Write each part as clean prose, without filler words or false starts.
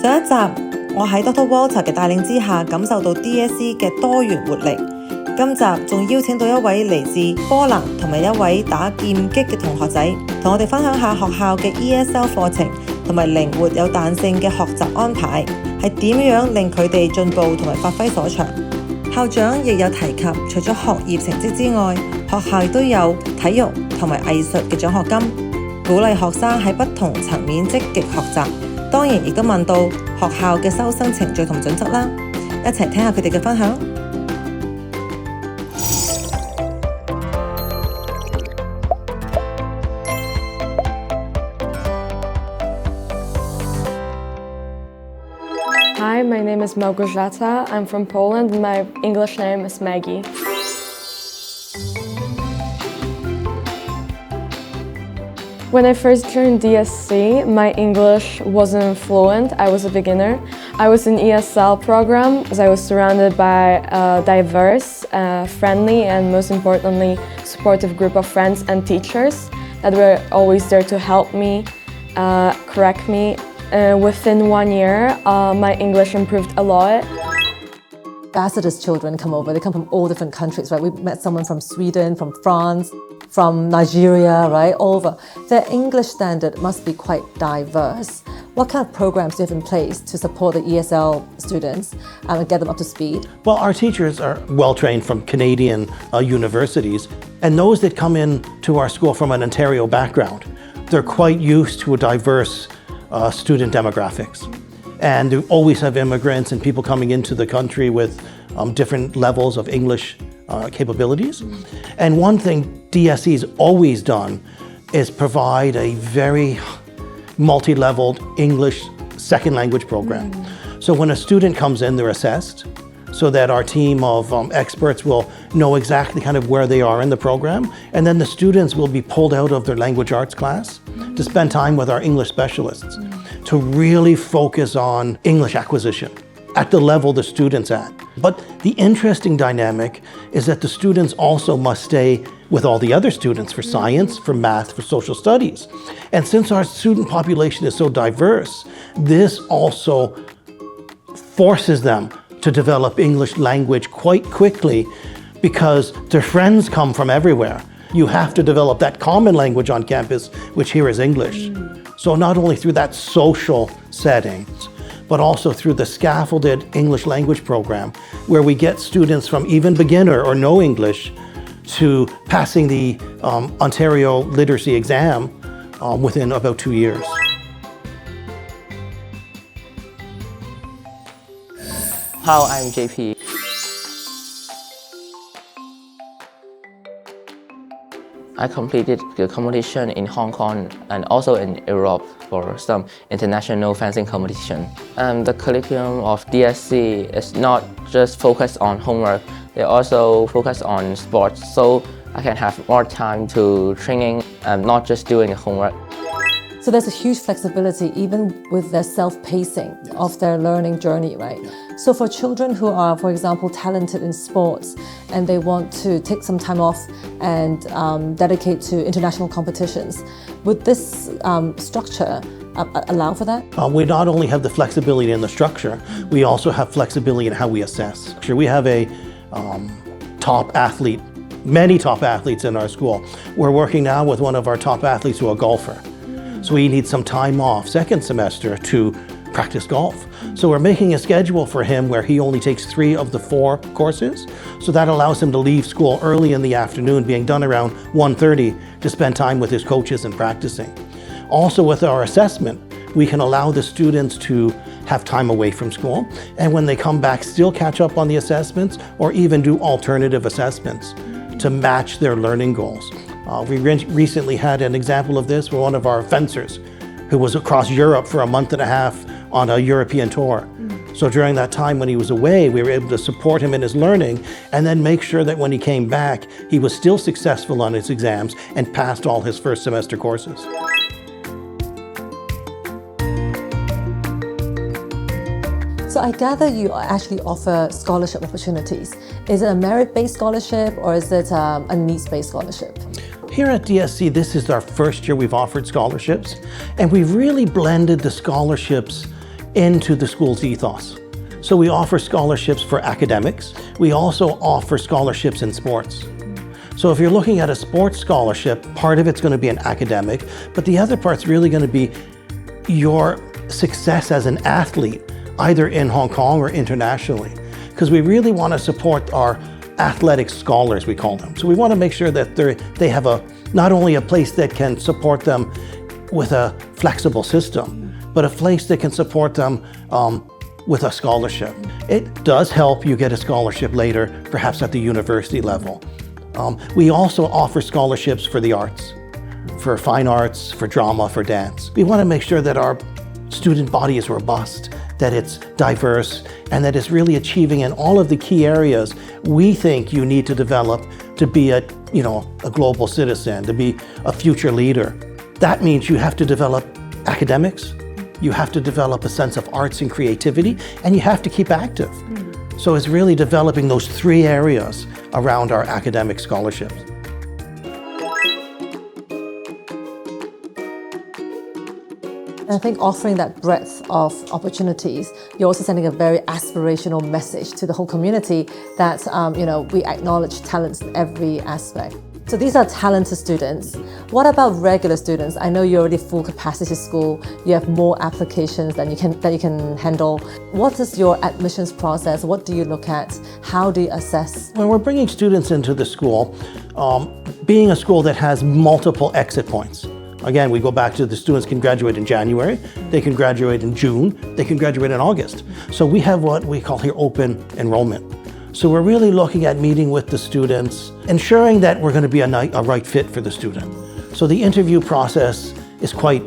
上一集我喺 Dr. Walter 嘅帶領之下，感受到 DSE 嘅多元活力。今集仲邀請到一位嚟自波蘭同埋一位打劍擊嘅同學仔，同我哋分享下學校嘅 ESL 課程同埋靈活有彈性嘅學習安排，係點樣令佢哋進步同埋發揮所長。校長亦有提及，除咗學業成績之外，學校亦都有體育同埋藝術嘅獎學金，鼓勵學生喺不同層面積極學習。當然亦都問到學校嘅收生程序同準則啦，一齊聽下佢哋嘅分享。Hi, my name is Małgorzata. I'm from Poland. My English name is Maggie. When I first joined DSC, my English wasn't fluent. I was a beginner. I was in ESL program as I was surrounded by a diverse, friendly, and most importantly, supportive group of friends and teachers that were always there to help me, correct me. Within 1 year, my English improved a lot. Ambassadors' children come over. They come from all different countries, right? We met someone from Sweden, from France, from Nigeria, right? All over. Their English standard must be quite diverse. What kind of programs do you have in place to support the ESL students and get them up to speed? Well, our teachers are well-trained from Canadian universities, and those that come in to our school from an Ontario background, they're quite used to a diverse student demographics. And you always have immigrants and people coming into the country with different levels of English capabilities. And one thing DSE's always done is provide a very multi-leveled English second language program. So when a student comes in, they're assessed so that our team of experts will know exactly kind of where they are in the program. And then the students will be pulled out of their language arts class to spend time with our English specialists to really focus on English acquisition at the level the student's at. But the interesting dynamic is that the students also must stay with all the other students for science, for math, for social studies. And since our student population is so diverse, this also forces them to develop English language quite quickly because their friends come from everywhere. You have to develop that common language on campus, which here is English. So not only through that social setting, but also through the scaffolded English language program, where we get students from even beginner or no English to passing the Ontario literacy exam within about 2 years. Hi, I'm JP. I completed the competition in Hong Kong and also in Europe for some international fencing competition. The curriculum of DSC is not just focused on homework, they also focus on sports, so I can have more time to training and not just doing the homework. So there's a huge flexibility even with their self-pacing of their learning journey, right? So for children who are, for example, talented in sports and they want to take some time off and dedicate to international competitions, would this structure allow for that? We not only have the flexibility in the structure, we also have flexibility in how we assess. We have a top athlete, many top athletes in our school. We're working now with one of our top athletes who is a golfer. So he needs some time off second semester to practice golf. So we're making a schedule for him where he only takes 3 of the 4 courses. So that allows him to leave school early in the afternoon, being done around 1:30, to spend time with his coaches and practicing. Also with our assessment, we can allow the students to have time away from school, and when they come back, still catch up on the assessments or even do alternative assessments to match their learning goals. We recently had an example of this with one of our fencers who was across Europe for a month and a half on a European tour. So during that time when he was away, we were able to support him in his learning and then make sure that when he came back, he was still successful on his exams and passed all his first semester courses. So I gather you actually offer scholarship opportunities. Is it a merit-based scholarship or is it a needs-based scholarship? Here at DSC, this is our first year we've offered scholarships, and we've really blended the scholarships into the school's ethos. So we offer scholarships for academics. We also offer scholarships in sports. So if you're looking at a sports scholarship, part of it's going to be an academic, but the other part's really going to be your success as an athlete, either in Hong Kong or internationally. Because we really want to support our athletic scholars, we call them. So we want to make sure that they have not only a place that can support them with a flexible system, but a place that can support them with a scholarship. It does help you get a scholarship later, perhaps at the university level. We also offer scholarships for the arts, for fine arts, for drama, for dance. We want to make sure that our student body is robust, that it's diverse, and that it's really achieving in all of the key areas we think you need to develop to be a global citizen, to be a future leader. That means you have to develop academics, you have to develop a sense of arts and creativity, and you have to keep active. So it's really developing those three areas around our academic scholarships. I think offering that breadth of opportunities, you're also sending a very aspirational message to the whole community that we acknowledge talents in every aspect. So these are talented students. What about regular students? I know you're already full capacity school. You have more applications than you can handle. What is your admissions process? What do you look at? How do you assess? When we're bringing students into the school, being a school that has multiple exit points. Again, we go back to the students can graduate in January, they can graduate in June, they can graduate in August. So we have what we call here open enrollment. So we're really looking at meeting with the students, ensuring that we're going to be a right fit for the student. So the interview process is quite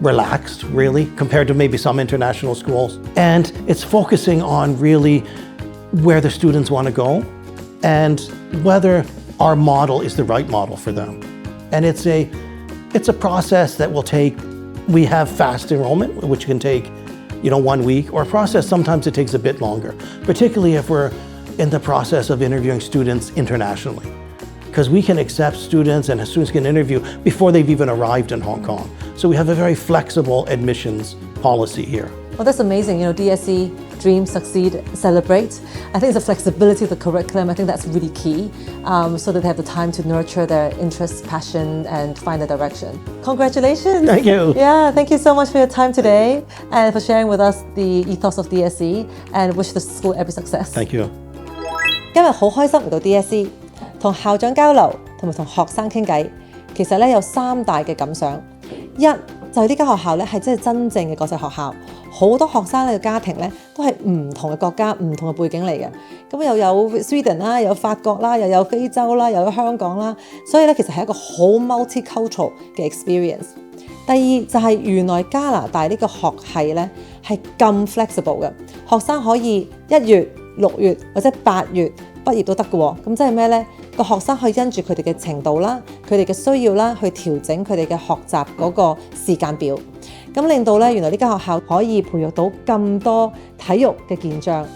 relaxed, really, compared to maybe some international schools. And it's focusing on really where the students want to go and whether our model is the right model for them. And it's a process that will take, we have fast enrollment, which can take 1 week, or a process sometimes it takes a bit longer, particularly if we're in the process of interviewing students internationally. Because we can accept students and students can interview before they've even arrived in Hong Kong. So we have a very flexible admissions policy here. Well, that's amazing. DSE, dream, succeed, celebrate. I think it's the flexibility of the curriculum. I think that's really key, so that they have the time to nurture their interests, passion, and find a direction. Congratulations. Thank you. Yeah, thank you so much for your time today and for sharing with us the ethos of DSE, and wish the school every success. Thank you. 今日好開心嚟到 DSE， 同校長交流，同埋同學生傾偈。其實咧有3大嘅感想。一就係呢間學校咧係真正嘅國際學校，好多學生嘅家庭咧都係唔同嘅國家、唔同嘅背景嚟嘅。咁又有 Sweden 啦，又有法國啦，又有非洲啦，又有香港啦，所以咧其實係一個好 multicultural 嘅 experience。第二就係原來加拿大呢個學系咧係咁 flexible 嘅，學生可以1月、6月或者8月畢業都得嘅喎。咁即係咩呢？個學生可以因住佢哋嘅程度啦、佢哋嘅需要啦，去調整佢哋嘅學習嗰個時間表，咁令到咧原來呢間學校可以培育到咁多體育嘅健將。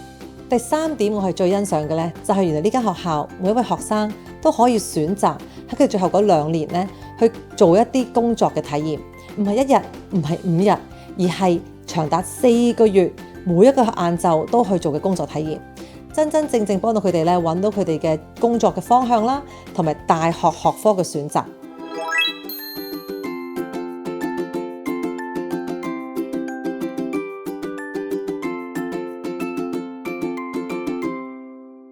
第3點我係最欣賞嘅咧，就係原來呢間學校每一位學生都可以選擇喺佢最後嗰2年咧去做一啲工作嘅體驗，唔係1日，唔係5日，而係長達4個月，每一個晏晝都去做嘅工作體驗。真正幫到佢哋咧揾到佢哋嘅工作嘅方向啦，同埋大學學科嘅選擇。